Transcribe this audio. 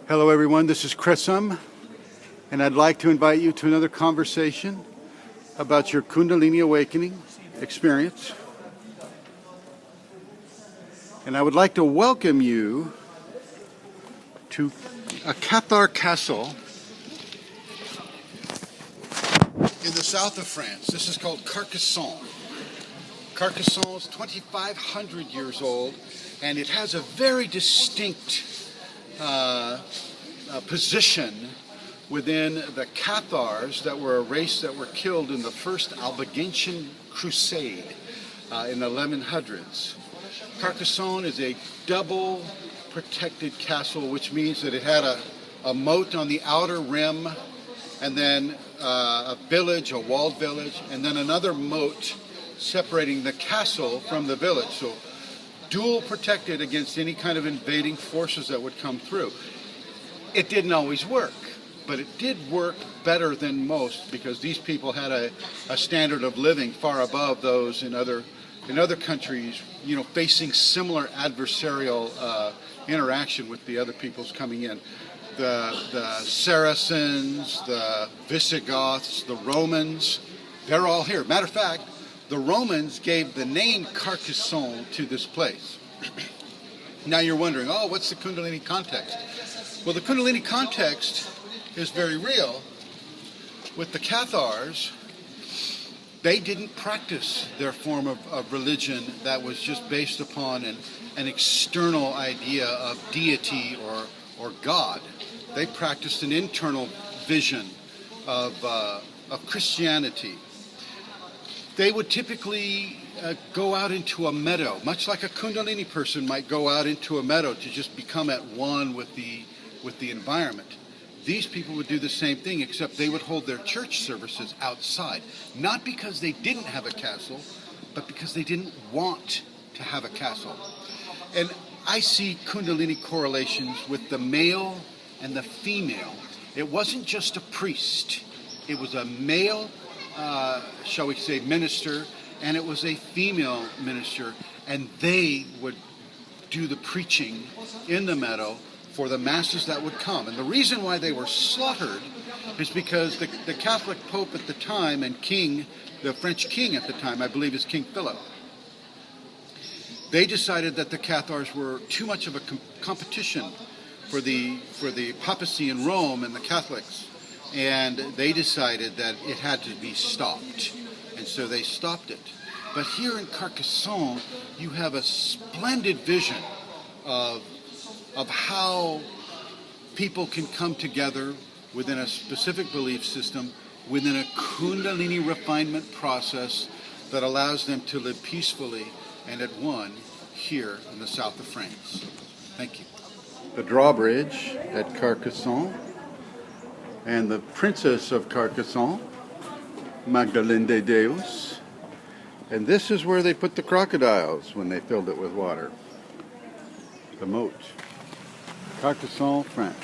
Hello everyone, this is Chrism, and I'd like to invite you to another conversation about your Kundalini awakening experience. And I would like to welcome you to a Cathar Castle in the south of France. This is called Carcassonne. Carcassonne is 2,500 years old, and it has a very distinct position within the Cathars, that were a race that were killed in the first Albigensian crusade in the 1100s. Carcassonne is a double protected castle, which means that it had a moat on the outer rim, and then a village, a walled village, and then another moat separating the castle from the village. So dual protected against any kind of invading forces that would come through. It didn't always work, but it did work better than most, because these people had a standard of living far above those in other countries, facing similar adversarial interaction with the other peoples coming in. The Saracens, the Visigoths, the Romans, they're all here. Matter of fact, the Romans gave the name Carcassonne to this place. Now you're wondering, what's the Kundalini context? Well, the Kundalini context is very real. With the Cathars, they didn't practice their form of religion that was just based upon an external idea of deity or God. They practiced an internal vision of Christianity. They would typically go out into a meadow, much like a Kundalini person might go out into a meadow to just become at one with the environment. These people would do the same thing, except they would hold their church services outside. Not because they didn't have a castle, but because they didn't want to have a castle. And I see Kundalini correlations with the male and the female. It wasn't just a priest. It was a male, shall we say, minister, and it was a female minister, and they would do the preaching in the meadow for the masses that would come. And the reason why they were slaughtered is because the Catholic Pope at the time and king, the French king at the time, I believe is King Philip, they decided that the Cathars were too much of a competition for the papacy in Rome and the Catholics, and they decided that it had to be stopped, and so they stopped it. But here in Carcassonne, you have a splendid vision of how people can come together within a specific belief system, within a Kundalini refinement process that allows them to live peacefully and at one here in the south of France. Thank you. The drawbridge at Carcassonne, and the Princess of Carcassonne, Magdalene de Deus. And this is where they put the crocodiles when they filled it with water. The moat. Carcassonne, France.